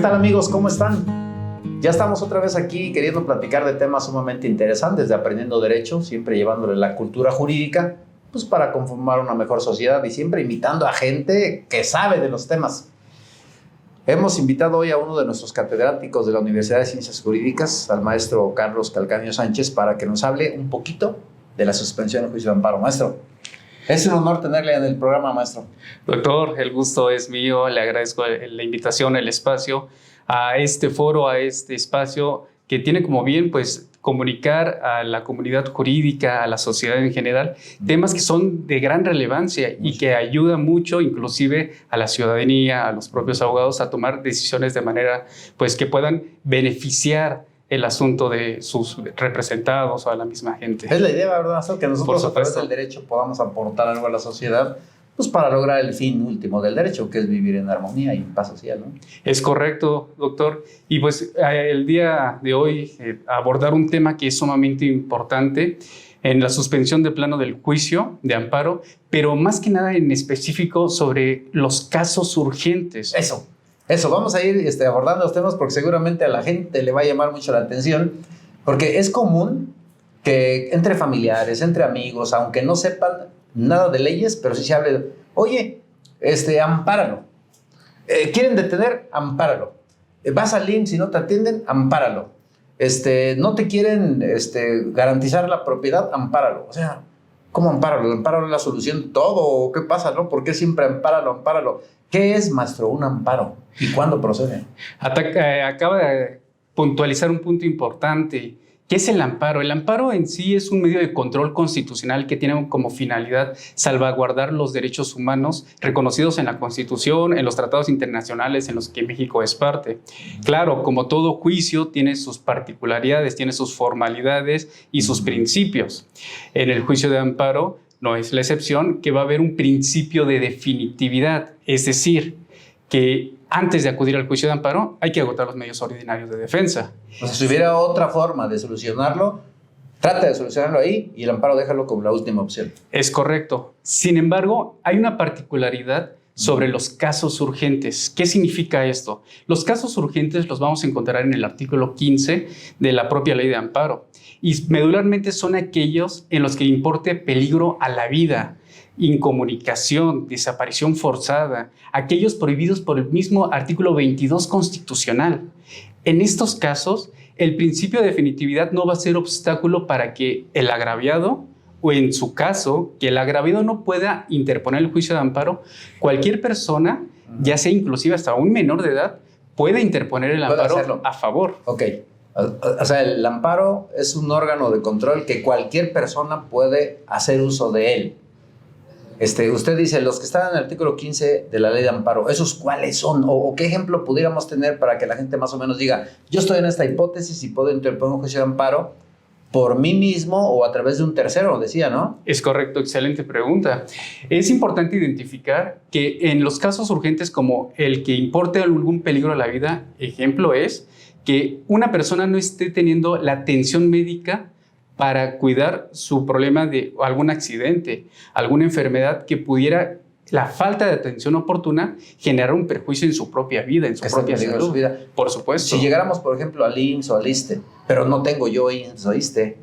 tal, amigos? ¿Cómo están? Ya estamos otra vez aquí queriendo platicar de temas sumamente interesantes de Aprendiendo Derecho, siempre llevándole la cultura jurídica, pues para conformar una mejor sociedad y siempre invitando a gente que sabe de los temas. Hemos invitado hoy a uno de nuestros catedráticos de la Universidad de Ciencias Jurídicas, al maestro Carlos Calcaño Sánchez, para que nos hable un poquito de la suspensión del juicio de amparo. Maestro, es un honor tenerle en el programa, maestro. Doctor, el gusto es mío. Le agradezco la invitación, el espacio, a este foro, a este espacio que tiene como bien, pues, comunicar a la comunidad jurídica, a la sociedad en general, temas que son de gran relevancia y que ayudan mucho, inclusive a la ciudadanía, a los propios abogados, a tomar decisiones de manera, pues, que puedan beneficiar el asunto de sus representados o a la misma gente. Es la idea, ¿verdad? Que nosotros a través del derecho podamos aportar algo a la sociedad, pues para lograr el fin último del derecho, que es vivir en armonía y en paz social, ¿no? Es correcto, doctor. Y pues el día de hoy abordar un tema que es sumamente importante en la suspensión de plano del juicio de amparo, pero más que nada en específico sobre los casos urgentes. Eso, vamos a ir abordando los temas porque seguramente a la gente le va a llamar mucho la atención, porque es común que entre familiares, entre amigos, aunque no sepan nada de leyes, pero sí se hable de, oye, ampáralo. ¿Quieren detener? Ampáralo. Vas al IMSS y no te atienden, ampáralo. No te quieren garantizar la propiedad, ampáralo. O sea, ¿cómo ampáralo? ¿Ampáralo es la solución de todo? ¿O qué pasa, no? ¿Por qué siempre ampáralo? ¿Qué es, maestro, un amparo? ¿Y cuándo procede? Acaba de puntualizar un punto importante. ¿Qué es el amparo? El amparo en sí es un medio de control constitucional que tiene como finalidad salvaguardar los derechos humanos reconocidos en la Constitución, en los tratados internacionales en los que México es parte. Claro, como todo juicio, tiene sus particularidades, tiene sus formalidades y sus principios. En el juicio de amparo no es la excepción, que va a haber un principio de definitividad, es decir, que antes de acudir al juicio de amparo hay que agotar los medios ordinarios de defensa. O sea, si hubiera otra forma de solucionarlo, trata de solucionarlo ahí y el amparo déjalo como la última opción. Es correcto. Sin embargo, hay una particularidad sobre los casos urgentes. ¿Qué significa esto? Los casos urgentes los vamos a encontrar en el artículo 15 de la propia ley de amparo y medularmente son aquellos en los que importe peligro a la vida, incomunicación, desaparición forzada, aquellos prohibidos por el mismo artículo 22 constitucional. En estos casos, el principio de definitividad no va a ser obstáculo para que el agraviado, o en su caso, que el agraviado no pueda interponer el juicio de amparo, cualquier persona, ya sea inclusive hasta un menor de edad, puede interponer el amparo a favor. Ok. O sea, el amparo es un órgano de control que cualquier persona puede hacer uso de él. Usted dice, los que están en el artículo 15 de la ley de amparo, ¿esos cuáles son? ¿O qué ejemplo pudiéramos tener para que la gente más o menos diga, yo estoy en esta hipótesis y puedo interponer un juicio de amparo por mí mismo o a través de un tercero, decía, ¿no? Es correcto, excelente pregunta. Es importante identificar que en los casos urgentes como el que importe algún peligro a la vida, ejemplo es que una persona no esté teniendo la atención médica para cuidar su problema de algún accidente, alguna enfermedad que pudiera, la falta de atención oportuna, generar un perjuicio en su propia vida, en su propia salud. Por supuesto. Si llegáramos, por ejemplo, al IMSS o al ISSSTE, pero no tengo yo IMSS o ISSSTE,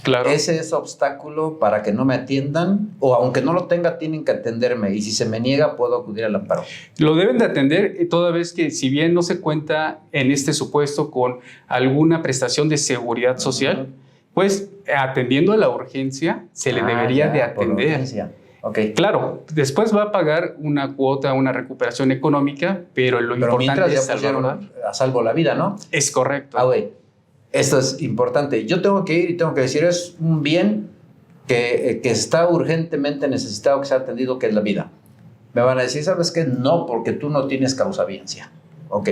claro. ¿Ese es obstáculo para que no me atiendan? O aunque no lo tenga, tienen que atenderme. Y si se me niega, puedo acudir al amparo. Lo deben de atender toda vez que, si bien no se cuenta en este supuesto con alguna prestación de seguridad social, pues atendiendo a la urgencia, se le debería de atender. Okay. Claro, después va a pagar una cuota, una recuperación económica, pero lo importante es salvar a salvo la vida, ¿no? Es correcto. Güey, esto es importante. Yo tengo que ir y tengo que decir, es un bien que está urgentemente necesitado que sea atendido, que es la vida. Me van a decir, ¿sabes qué? No, porque tú no tienes causabiencia. Ok,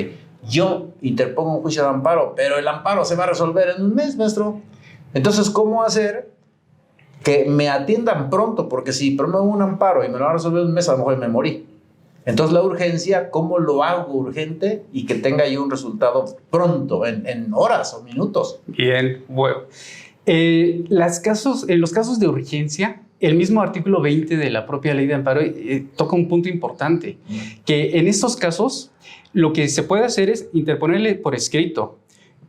yo interpongo un juicio de amparo, pero el amparo se va a resolver en un mes, maestro. Entonces, ¿cómo hacer que me atiendan pronto? Porque si promuevo un amparo y me lo van a resolver en un mes, a lo mejor me morí. Entonces, la urgencia, ¿cómo lo hago urgente y que tenga yo un resultado pronto, en horas o minutos? Bien, bueno. En los casos de urgencia, el mismo artículo 20 de la propia ley de amparo toca un punto importante, que en estos casos Lo que se puede hacer es interponerle por escrito,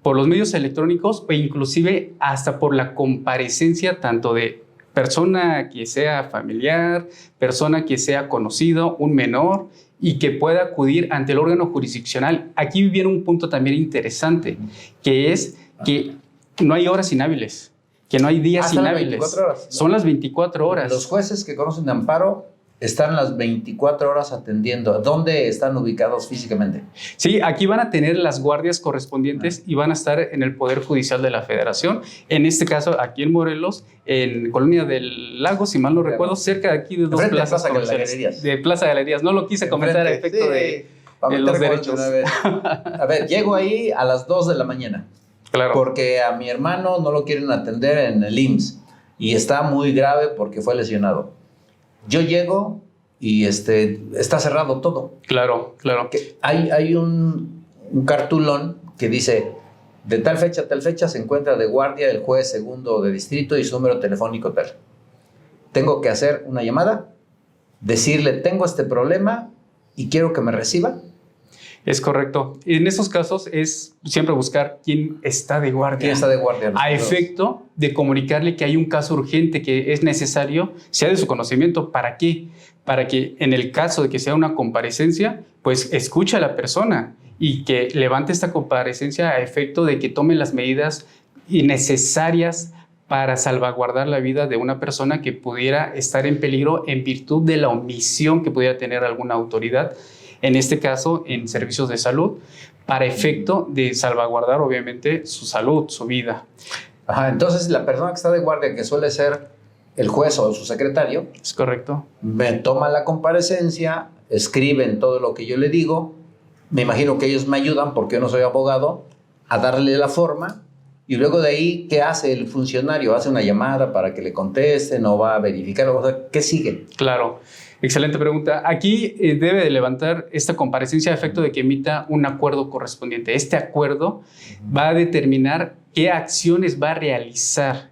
por los medios electrónicos, o inclusive hasta por la comparecencia tanto de persona que sea familiar, persona que sea conocido, un menor, y que pueda acudir ante el órgano jurisdiccional. Aquí viene un punto también interesante, que es que no hay horas inhábiles, que no hay días inhábiles. 24 horas, ¿no? Son las 24 horas. Los jueces que conocen de amparo están las 24 horas atendiendo. ¿Dónde están ubicados físicamente? Sí, aquí van a tener las guardias correspondientes y van a estar en el Poder Judicial de la Federación. En este caso, aquí en Morelos, en Colonia del Lago, si mal no recuerdo, cerca de aquí de dos plazas comerciales. De Plaza Galerías. No lo quise comentar a efecto de los derechos. A ver, llego ahí a las 2 de la mañana. Claro. Porque a mi hermano no lo quieren atender en el IMSS y está muy grave porque fue lesionado. Yo llego y está cerrado todo. Claro, claro. Hay un cartulón que dice, de tal fecha a tal fecha se encuentra de guardia el juez segundo de distrito y su número telefónico tal. Tengo que hacer una llamada, decirle, tengo este problema y quiero que me reciba. Es correcto. En esos casos es siempre buscar quién está de guardia. ¿Quién está de guardia? A efecto de comunicarle que hay un caso urgente que es necesario, sea de su conocimiento. ¿Para qué? Para que en el caso de que sea una comparecencia, pues escuche a la persona y que levante esta comparecencia a efecto de que tome las medidas necesarias para salvaguardar la vida de una persona que pudiera estar en peligro en virtud de la omisión que pudiera tener alguna autoridad, en este caso en servicios de salud, para efecto de salvaguardar obviamente su salud, su vida. Ajá, entonces la persona que está de guardia, que suele ser el juez o su secretario, es correcto, me toma la comparecencia, escriben todo lo que yo le digo, me imagino que ellos me ayudan, porque yo no soy abogado, a darle la forma, y luego de ahí, ¿qué hace el funcionario? ¿Hace una llamada para que le contesten o va a verificar? O sea, ¿qué sigue? Claro. Excelente pregunta. Aquí debe de levantar esta comparecencia a efecto de que emita un acuerdo correspondiente. Este acuerdo va a determinar qué acciones va a realizar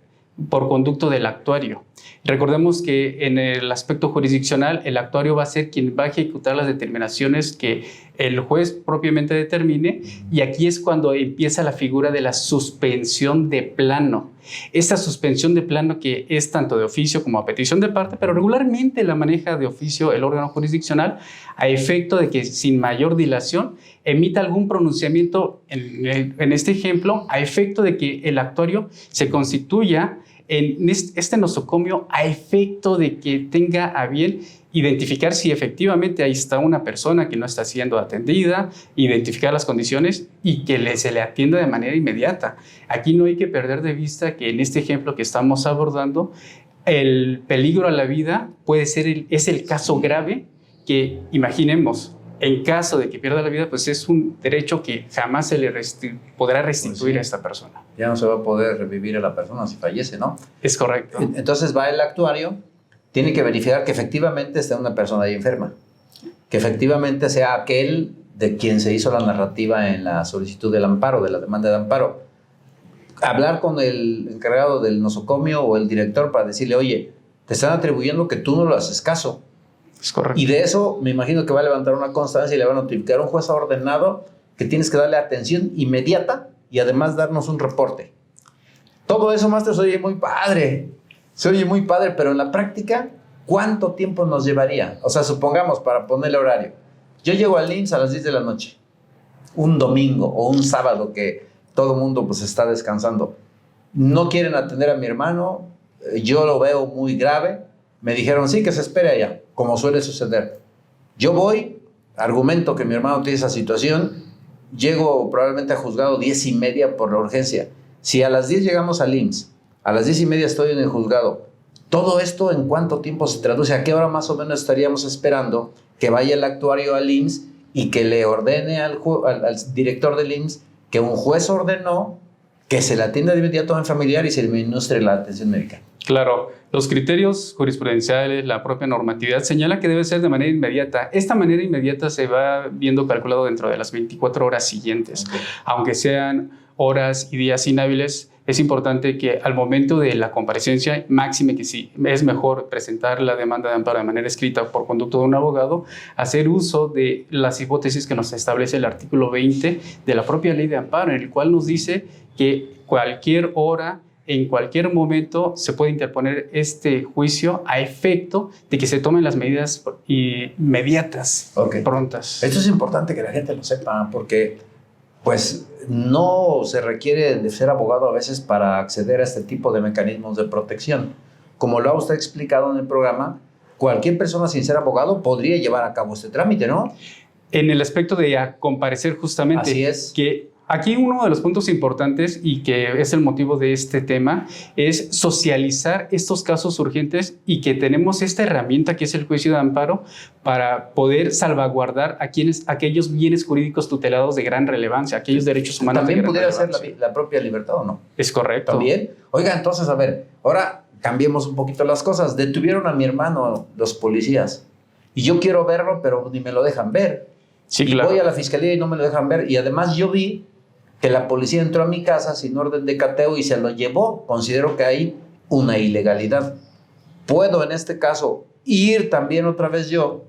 por conducto del actuario. Recordemos que en el aspecto jurisdiccional, el actuario va a ser quien va a ejecutar las determinaciones que el juez propiamente determine, y aquí es cuando empieza la figura de la suspensión de plano. Esta suspensión de plano, que es tanto de oficio como a petición de parte, pero regularmente la maneja de oficio el órgano jurisdiccional, a efecto de que sin mayor dilación emita algún pronunciamiento, en este ejemplo, a efecto de que el actuario se constituya en este nosocomio, a efecto de que tenga a bien identificar si efectivamente ahí está una persona que no está siendo atendida, identificar las condiciones y que se le atienda de manera inmediata. Aquí no hay que perder de vista que en este ejemplo que estamos abordando, el peligro a la vida puede ser es el caso grave que, imaginemos, en caso de que pierda la vida, pues es un derecho que jamás se le podrá restituir a esta persona. Ya no se va a poder revivir a la persona si fallece, ¿no? Es correcto. Entonces va el actuario, tiene que verificar que efectivamente está una persona ahí enferma, que efectivamente sea aquel de quien se hizo la narrativa en la solicitud del amparo, de la demanda de amparo. Hablar con el encargado del nosocomio o el director para decirle, oye, te están atribuyendo que tú no lo haces caso. Es correcto. Y de eso me imagino que va a levantar una constancia y le va a notificar a un juez ordenado que tienes que darle atención inmediata y además darnos un reporte. Todo eso, máster, se oye muy padre. Se oye muy padre, pero en la práctica, ¿cuánto tiempo nos llevaría? O sea, supongamos, para ponerle horario, yo llego al IMSS a las 10 de la noche, un domingo o un sábado que todo el mundo pues está descansando. No quieren atender a mi hermano, yo lo veo muy grave. Me dijeron, sí, que se espere allá, como suele suceder. Yo voy, argumento que mi hermano tiene esa situación, llego probablemente a juzgado 10:30 por la urgencia. Si a las 10 llegamos al IMSS, a las 10:30 estoy en el juzgado, ¿todo esto en cuánto tiempo se traduce? ¿A qué hora más o menos estaríamos esperando que vaya el actuario al IMSS y que le ordene al director del IMSS que un juez ordenó que se le atienda de inmediato a un familiar y se le administre la atención médica? Claro, los criterios jurisprudenciales, la propia normatividad señala que debe ser de manera inmediata. Esta manera inmediata se va viendo calculado dentro de las 24 horas siguientes. Okay. Aunque sean horas y días inhábiles, es importante que al momento de la comparecencia, máxime que sí, es mejor presentar la demanda de amparo de manera escrita por conducto de un abogado, hacer uso de las hipótesis que nos establece el artículo 20 de la propia ley de amparo, en el cual nos dice que cualquier hora, en cualquier momento, se puede interponer este juicio a efecto de que se tomen las medidas inmediatas, prontas. Esto es importante que la gente lo sepa, porque pues no se requiere de ser abogado a veces para acceder a este tipo de mecanismos de protección. Como lo ha usted explicado en el programa, cualquier persona sin ser abogado podría llevar a cabo este trámite, ¿no? En el aspecto de comparecer justamente. Así es. Que aquí uno de los puntos importantes y que es el motivo de este tema es socializar estos casos urgentes y que tenemos esta herramienta que es el juicio de amparo para poder salvaguardar a aquellos bienes jurídicos tutelados de gran relevancia, aquellos derechos humanos también de gran pudiera relevancia. ser la propia libertad, ¿o no? Es correcto. También. Oiga, entonces, a ver, ahora cambiemos un poquito las cosas. Detuvieron a mi hermano los policías y yo quiero verlo, pero ni me lo dejan ver. Sí, y claro. voy a la fiscalía y no me lo dejan ver. Y además yo vi que la policía entró a mi casa sin orden de cateo y se lo llevó. Considero que hay una ilegalidad. Puedo en este caso ir también otra vez yo,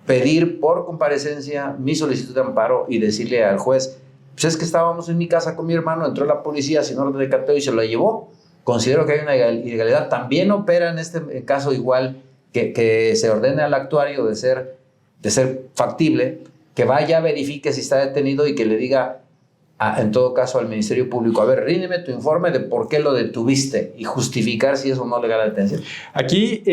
pedir por comparecencia mi solicitud de amparo y decirle al juez, pues es que estábamos en mi casa con mi hermano, entró la policía sin orden de cateo y se lo llevó. Considero que hay una ilegalidad. También opera en este caso igual que se ordene al actuario de ser factible, que vaya, verifique si está detenido y que le diga, en todo caso, al Ministerio Público, a ver, ríndeme tu informe de por qué lo detuviste y justificar si es o no legal la detención. Aquí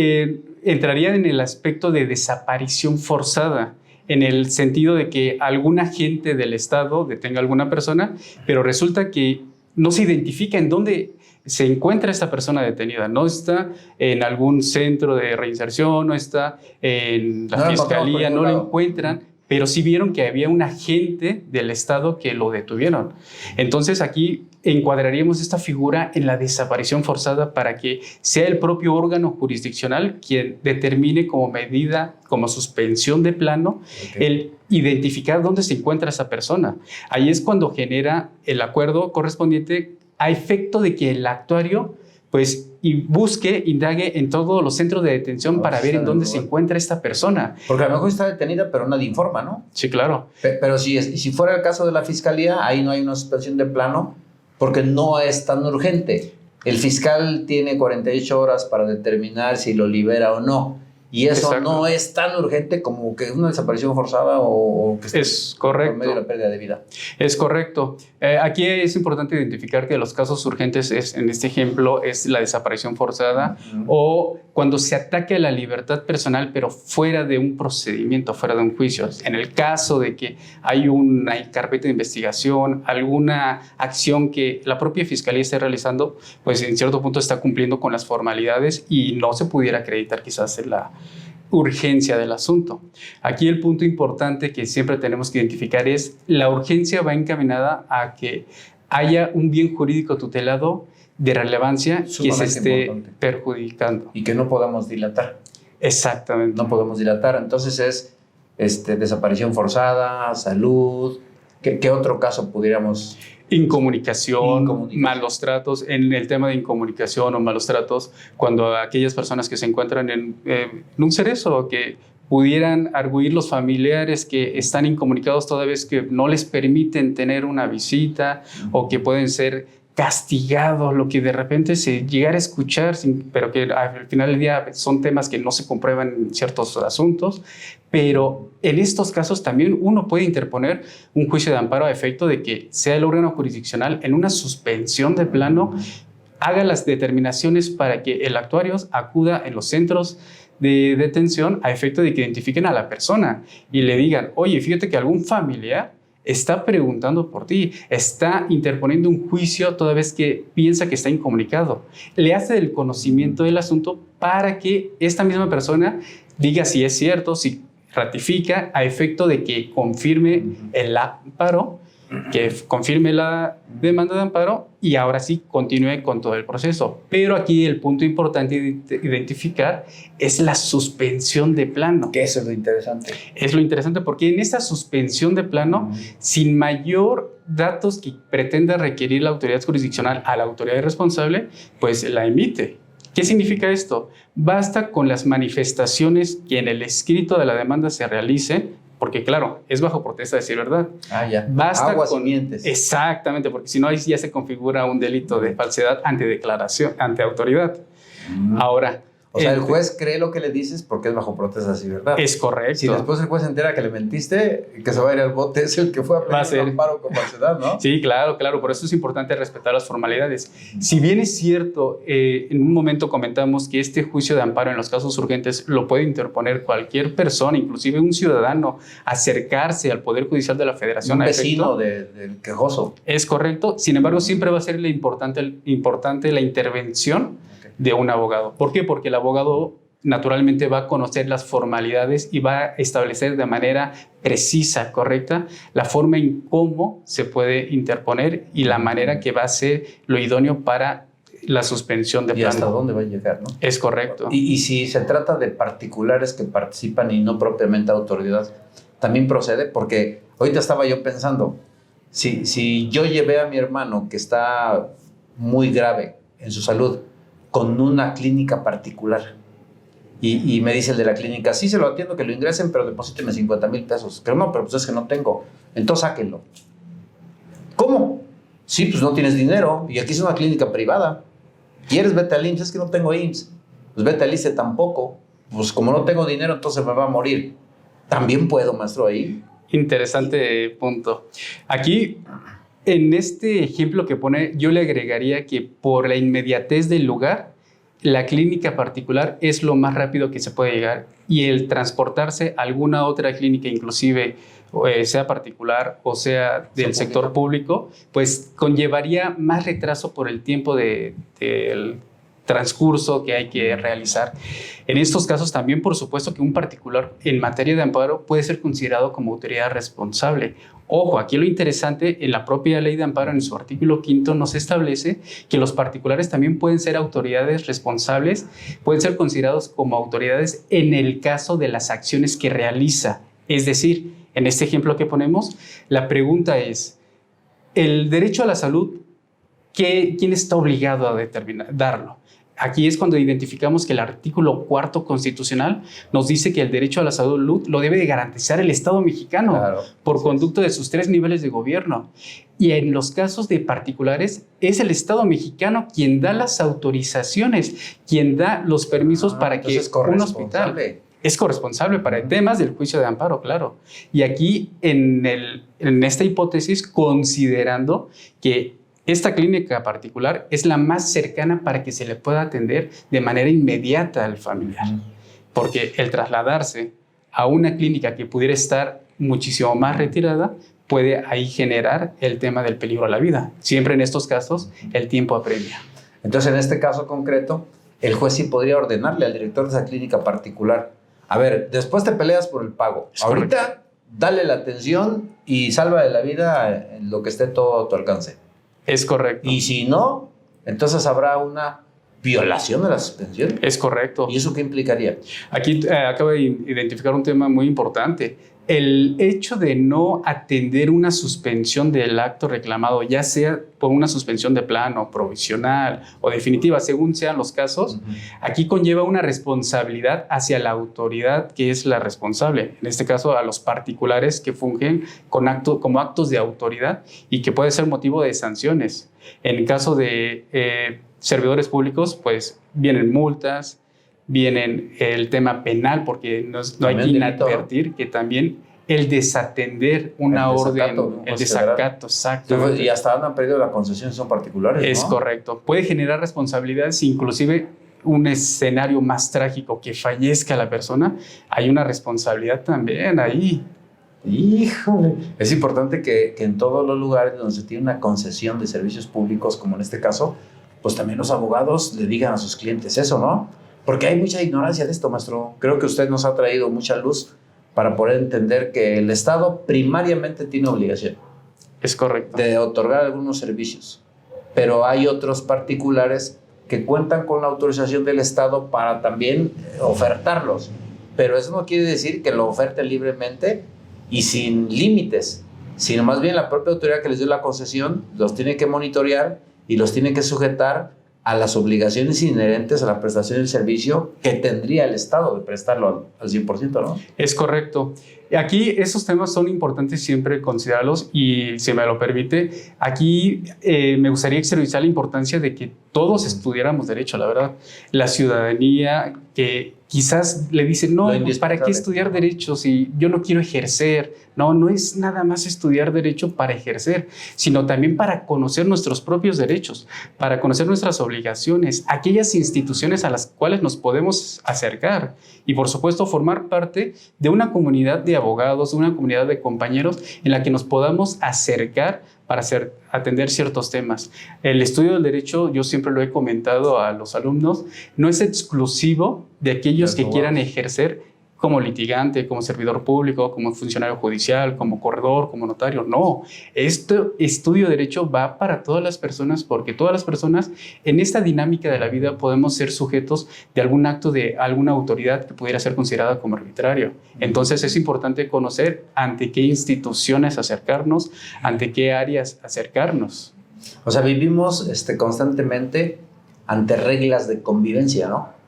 entraría en el aspecto de desaparición forzada, en el sentido de que algún agente del Estado detenga a alguna persona, pero resulta que no se identifica en dónde se encuentra esta persona detenida. No está en algún centro de reinserción, no está en la fiscalía, no lo encuentran, pero sí vieron que había un agente del Estado que lo detuvieron. Entonces aquí encuadraríamos esta figura en la desaparición forzada para que sea el propio órgano jurisdiccional quien determine como medida, como suspensión de plano, el identificar dónde se encuentra esa persona. Ahí es cuando genera el acuerdo correspondiente a efecto de que el actuario pues indague en todos los centros de detención para ver en dónde se encuentra esta persona. Porque a lo mejor está detenida, pero nadie informa, ¿no? Sí, claro. Pero si fuera el caso de la fiscalía, ahí no hay una suspensión de plano porque no es tan urgente. El fiscal tiene 48 horas para determinar si lo libera o no. Y eso Exacto. No es tan urgente como que una desaparición forzada o que es correcto. Por medio de la pérdida de vida. Es correcto. Aquí es importante identificar que los casos urgentes en este ejemplo es la desaparición forzada o cuando se ataque a la libertad personal pero fuera de un procedimiento, fuera de un juicio. En el caso de que hay una carpeta de investigación, alguna acción que la propia fiscalía esté realizando, pues en cierto punto está cumpliendo con las formalidades y no se pudiera acreditar quizás en la urgencia del asunto. Aquí el punto importante que siempre tenemos que identificar es la urgencia va encaminada a que haya un bien jurídico tutelado de relevancia que se esté perjudicando. Y que no podamos dilatar. Exactamente. No podemos dilatar. Entonces es desaparición forzada, salud. ¿Qué otro caso pudiéramos...? Incomunicación, malos tratos. En el tema de incomunicación o malos tratos, cuando aquellas personas que se encuentran en un cerezo, que pudieran arguir los familiares que están incomunicados toda vez que no les permiten tener una visita o que pueden ser castigados, lo que de repente se llegara a escuchar, pero que al final del día son temas que no se comprueban en ciertos asuntos, pero en estos casos también uno puede interponer un juicio de amparo a efecto de que sea el órgano jurisdiccional en una suspensión de plano haga las determinaciones para que el actuario acuda en los centros de detención a efecto de que identifiquen a la persona y le digan, oye, fíjate que algún familiar está preguntando por ti, está interponiendo un juicio toda vez que piensa que está incomunicado. Le hace el conocimiento del asunto para que esta misma persona diga si es cierto, si ratifica a efecto de que confirme el amparo que confirme la demanda de amparo y ahora sí continúe con todo el proceso. Pero aquí el punto importante de identificar es la suspensión de plano. Que eso es lo interesante. Es lo interesante porque en esta suspensión de plano, sin mayor datos que pretenda requerir la autoridad jurisdiccional a la autoridad responsable, pues la emite. ¿Qué significa esto? Basta con las manifestaciones que en el escrito de la demanda se realice, porque claro, es bajo protesta de decir verdad. Ya. Basta Aguas con y mientes. Exactamente, porque si no ahí ya se configura un delito de falsedad ante declaración, ante autoridad. Ahora, o sea, el juez cree lo que le dices porque es bajo protesta, sí, ¿verdad? Es correcto. Si después el juez se entera que le mentiste, que se va a ir al bote, es el que fue a pedir un amparo con falsedad, ¿no? Sí, claro. Por eso es importante respetar las formalidades. Si bien es cierto, en un momento comentamos que este juicio de amparo en los casos urgentes lo puede interponer cualquier persona, inclusive un ciudadano, acercarse al Poder Judicial de la Federación. Un vecino del quejoso. Es correcto. Sin embargo, siempre va a ser importante la intervención de un abogado. ¿Por qué? Porque el abogado naturalmente va a conocer las formalidades y va a establecer de manera precisa, correcta, la forma en cómo se puede interponer y la manera que va a ser lo idóneo para la suspensión de plano. Y hasta dónde va a llegar, ¿no? Es correcto. Y si se trata de particulares que participan y no propiamente autoridad, también procede, porque ahorita estaba yo pensando, si yo llevé a mi hermano que está muy grave en su salud con una clínica particular y me dice el de la clínica, sí se lo atiendo, que lo ingresen, pero deposíteme 50,000 pesos. Pero pues es que no tengo. Entonces sáquenlo. ¿Cómo? Sí, pues no tienes dinero y aquí es una clínica privada. ¿Quieres? Vete al IMSS. Es que no tengo IMSS. Pues vete al ISSSTE tampoco. Pues como no tengo dinero, entonces me va a morir. ¿También puedo, maestro, ahí? Interesante punto. Aquí, en este ejemplo que pone, yo le agregaría que por la inmediatez del lugar, la clínica particular es lo más rápido que se puede llegar y el transportarse a alguna otra clínica, inclusive sea particular o sea del sector público, pues conllevaría más retraso por el tiempo del transcurso que hay que realizar. En estos casos también, por supuesto, que un particular en materia de amparo puede ser considerado como autoridad responsable. Ojo, aquí lo interesante, en la propia ley de amparo, en su artículo 5, nos establece que los particulares también pueden ser autoridades responsables, pueden ser considerados como autoridades en el caso de las acciones que realiza. Es decir, en este ejemplo que ponemos, la pregunta es, ¿el derecho a la salud, quién está obligado a darlo? Aquí es cuando identificamos que el artículo 4 constitucional nos dice que el derecho a la salud lo debe de garantizar el Estado mexicano, claro, por conducto de sus 3 niveles de gobierno. Y en los casos de particulares es el Estado mexicano quien da las autorizaciones, quien da los permisos para que un hospital... Es corresponsable para temas del juicio de amparo, claro. Y aquí en esta hipótesis, considerando que esta clínica particular es la más cercana para que se le pueda atender de manera inmediata al familiar. Porque el trasladarse a una clínica que pudiera estar muchísimo más retirada puede ahí generar el tema del peligro a la vida. Siempre en estos casos el tiempo apremia. Entonces, en este caso concreto, el juez sí podría ordenarle al director de esa clínica particular: a ver, después te peleas por el pago. Ahorita dale la atención y salva de la vida en lo que esté todo a tu alcance. Es correcto. Y si no, entonces habrá una violación de la suspensión. Es correcto. ¿Y eso qué implicaría? Aquí acabo de identificar un tema muy importante. El hecho de no atender una suspensión del acto reclamado, ya sea por una suspensión de plano, provisional o definitiva, según sean los casos, aquí conlleva una responsabilidad hacia la autoridad que es la responsable. En este caso, a los particulares que fungen como actos de autoridad y que puede ser motivo de sanciones. En el caso de servidores públicos, pues vienen multas, vienen el tema penal, porque no hay que inadvertir que también el desatender una orden, el desacato, exacto. Y hasta han perdido la concesión, son particulares, Es correcto. Puede generar responsabilidades, inclusive un escenario más trágico, que fallezca la persona, hay una responsabilidad también ahí. Híjole. Es importante que en todos los lugares donde se tiene una concesión de servicios públicos, como en este caso, pues también los abogados le digan a sus clientes eso, ¿no? Porque hay mucha ignorancia de esto, maestro. Creo que usted nos ha traído mucha luz para poder entender que el Estado primariamente tiene obligación. Es correcto. de otorgar algunos servicios, pero hay otros particulares que cuentan con la autorización del Estado para también ofertarlos. Pero eso no quiere decir que lo oferten libremente y sin límites, sino más bien la propia autoridad que les dio la concesión los tiene que monitorear y los tiene que sujetar a las obligaciones inherentes a la prestación del servicio que tendría el Estado de prestarlo al 100%, ¿no? Es correcto. Aquí esos temas son importantes siempre considerarlos y, si me lo permite, aquí me gustaría exteriorizar la importancia de que todos estudiáramos derecho, la verdad. La ciudadanía que quizás le dicen, no, ¿para qué estudiar derecho si yo no quiero ejercer? No, no es nada más estudiar derecho para ejercer, sino también para conocer nuestros propios derechos, para conocer nuestras obligaciones, aquellas instituciones a las cuales nos podemos acercar y, por supuesto, formar parte de una comunidad de abogados, de una comunidad de compañeros en la que nos podamos acercar para atender ciertos temas. El estudio del derecho, yo siempre lo he comentado a los alumnos, no es exclusivo de aquellos que quieran ejercer como litigante, como servidor público, como funcionario judicial, como corredor, como notario. No, este estudio de derecho va para todas las personas, porque todas las personas en esta dinámica de la vida podemos ser sujetos de algún acto de alguna autoridad que pudiera ser considerada como arbitrario. Entonces es importante conocer ante qué instituciones acercarnos, ante qué áreas acercarnos. O sea, vivimos constantemente ante reglas de convivencia, ¿no?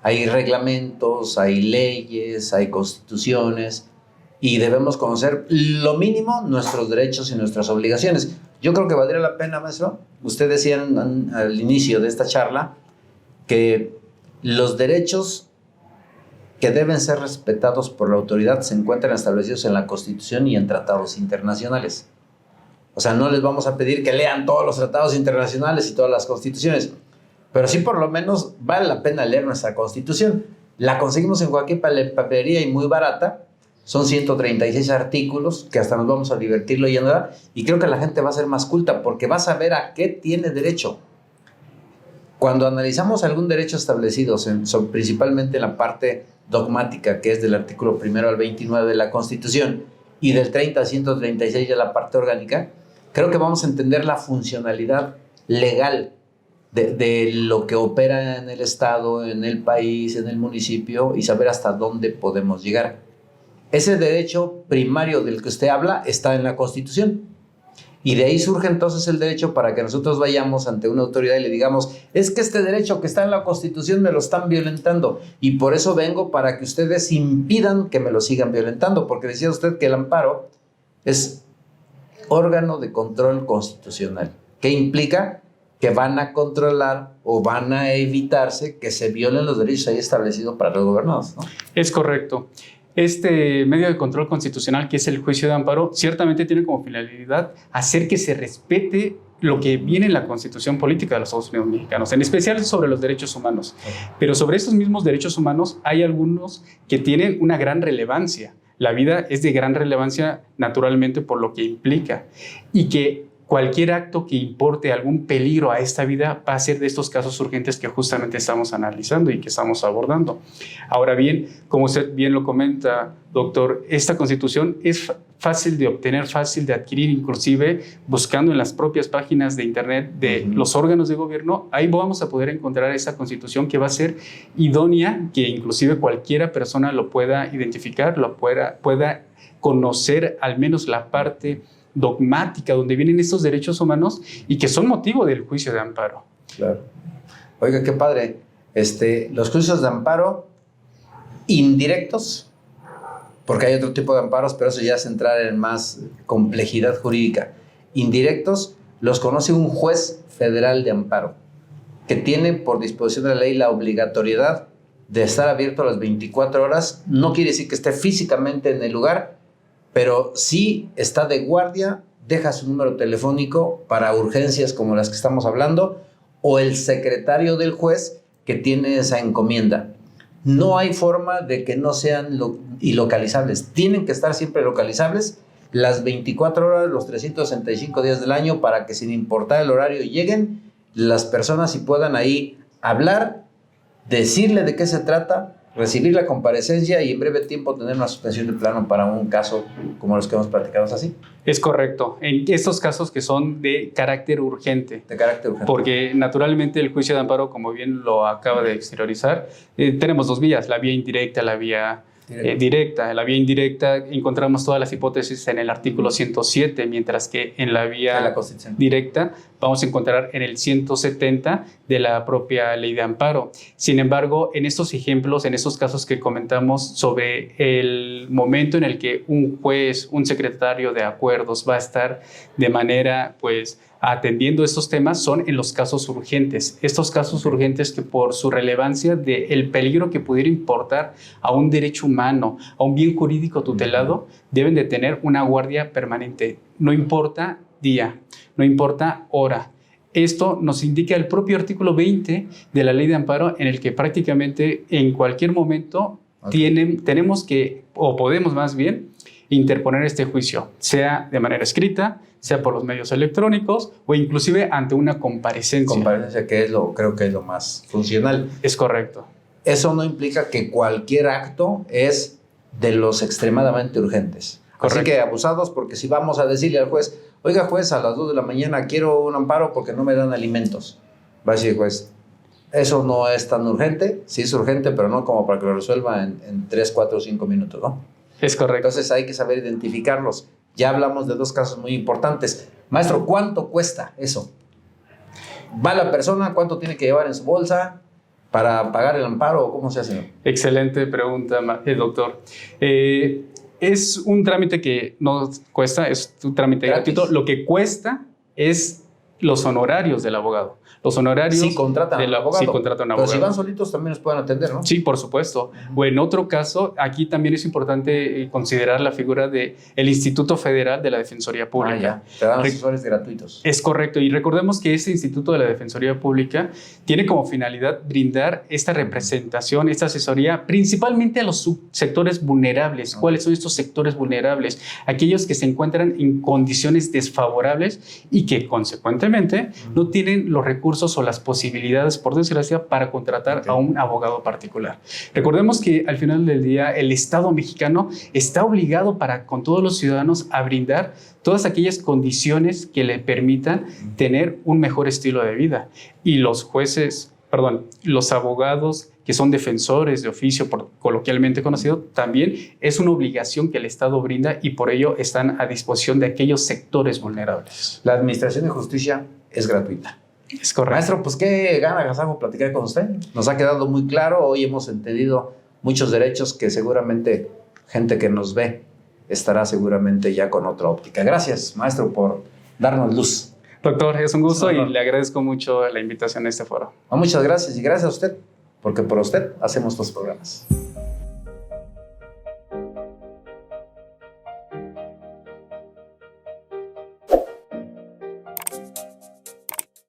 Hay reglamentos, hay leyes, hay constituciones y debemos conocer lo mínimo nuestros derechos y nuestras obligaciones. Yo creo que valdría la pena, maestro. Usted decía al inicio de esta charla que los derechos que deben ser respetados por la autoridad se encuentran establecidos en la Constitución y en tratados internacionales. O sea, no les vamos a pedir que lean todos los tratados internacionales y todas las constituciones, pero sí por lo menos vale la pena leer nuestra Constitución. La conseguimos en cualquier papelería y muy barata. Son 136 artículos que hasta nos vamos a divertir leyendo. Y creo que la gente va a ser más culta porque va a saber a qué tiene derecho. Cuando analizamos algún derecho establecido, principalmente en la parte dogmática, que es del artículo 1 al 29 de la Constitución, y del 30 al 136 de la parte orgánica, creo que vamos a entender la funcionalidad legal de lo que opera en el Estado, en el país, en el municipio, y saber hasta dónde podemos llegar. Ese derecho primario del que usted habla está en la Constitución. Y de ahí surge entonces el derecho para que nosotros vayamos ante una autoridad y le digamos, es que este derecho que está en la Constitución me lo están violentando y por eso vengo para que ustedes impidan que me lo sigan violentando, porque decía usted que el amparo es órgano de control constitucional. ¿Qué implica? Que van a controlar o van a evitarse que se violen los derechos ahí establecidos para los gobernados, ¿no? Es correcto. Este medio de control constitucional, que es el juicio de amparo, ciertamente tiene como finalidad hacer que se respete lo que viene en la Constitución Política de los Estados Unidos Mexicanos, en especial sobre los derechos humanos. Pero sobre estos mismos derechos humanos hay algunos que tienen una gran relevancia. La vida es de gran relevancia naturalmente por lo que implica y que cualquier acto que importe algún peligro a esta vida va a ser de estos casos urgentes que justamente estamos analizando y que estamos abordando. Ahora bien, como usted bien lo comenta, doctor, esta Constitución es fácil de obtener, fácil de adquirir, inclusive buscando en las propias páginas de internet de los órganos de gobierno, ahí vamos a poder encontrar esa Constitución que va a ser idónea, que inclusive cualquiera persona lo pueda identificar, lo pueda conocer al menos la parte dogmática donde vienen estos derechos humanos y que son motivo del juicio de amparo. Claro. Oiga, qué padre. Los juicios de amparo indirectos, porque hay otro tipo de amparos, pero eso ya es entrar en más complejidad jurídica. Indirectos los conoce un juez federal de amparo, que tiene por disposición de la ley la obligatoriedad de estar abierto a las 24 horas. No quiere decir que esté físicamente en el lugar, pero sí está de guardia, deja su número telefónico para urgencias como las que estamos hablando, o el secretario del juez que tiene esa encomienda. No hay forma de que no sean ilocalizables. Tienen que estar siempre localizables las 24 horas, los 365 días del año, para que sin importar el horario lleguen las personas y puedan ahí hablar, decirle de qué se trata recibir la comparecencia y en breve tiempo tener una suspensión de plano para un caso como los que hemos platicado, ¿es así? Es correcto. En estos casos que son de carácter urgente. De carácter urgente. Porque naturalmente el juicio de amparo, como bien lo acaba de exteriorizar, tenemos dos vías, la vía indirecta, la vía directa. En la vía indirecta encontramos todas las hipótesis en el artículo 107, mientras que en la vía directa vamos a encontrar en el 170 de la propia ley de amparo. Sin embargo, en estos ejemplos, en estos casos que comentamos sobre el momento en el que un juez, un secretario de acuerdos va a estar de manera, pues, atendiendo estos temas, son en los casos urgentes. Estos casos urgentes que por su relevancia del peligro que pudiera importar a un derecho humano, a un bien jurídico tutelado, deben de tener una guardia permanente. No importa día, no importa hora. Esto nos indica el propio artículo 20 de la ley de amparo, en el que prácticamente en cualquier momento tenemos que, o podemos más bien, interponer este juicio, sea de manera escrita, sea por los medios electrónicos o inclusive ante una comparecencia. Comparecencia, que creo que es lo más funcional. Es correcto. Eso no implica que cualquier acto es de los extremadamente urgentes. Correcto. Así que abusados, porque si vamos a decirle al juez, oiga juez, a las 2 de la mañana quiero un amparo porque no me dan alimentos. Va a decir el juez, eso no es tan urgente, sí es urgente, pero no como para que lo resuelva en 3, 4 o 5 minutos, ¿no? Es correcto. Entonces hay que saber identificarlos. Ya hablamos de dos casos muy importantes. Maestro, ¿cuánto cuesta eso? ¿Va la persona? ¿Cuánto tiene que llevar en su bolsa para pagar el amparo? ¿Cómo se hace? Excelente pregunta, doctor. Es un trámite que no cuesta, es un trámite gratuito. Lo que cuesta es los honorarios del abogado. Los honorarios... Sí contratan al abogado. Sí contratan a un abogado. Pero si van solitos también los pueden atender, ¿no? Sí, por supuesto. O en otro caso, aquí también es importante considerar la figura del Instituto Federal de la Defensoría Pública. Ya. Te dan asesores gratuitos. Es correcto. Y recordemos que este Instituto de la Defensoría Pública tiene como finalidad brindar esta representación, esta asesoría, principalmente a los subsectores vulnerables. ¿Cuáles son estos sectores vulnerables? Aquellos que se encuentran en condiciones desfavorables y que, consecuentemente, no tienen los recursos o las posibilidades, por desgracia, para contratar a un abogado particular. Recordemos que al final del día el Estado mexicano está obligado con todos los ciudadanos a brindar todas aquellas condiciones que le permitan tener un mejor estilo de vida. Y los los abogados que son defensores de oficio, coloquialmente conocido, también es una obligación que el Estado brinda y por ello están a disposición de aquellos sectores vulnerables. La administración de justicia es gratuita. Es correcto. Maestro, pues qué gana agasajo platicar con usted. Nos ha quedado muy claro. Hoy hemos entendido muchos derechos que seguramente gente que nos ve estará seguramente ya con otra óptica. Gracias, maestro, por darnos luz. Doctor, es un gusto y le agradezco mucho la invitación a este foro. Muchas gracias y gracias a usted, porque por usted hacemos estos programas.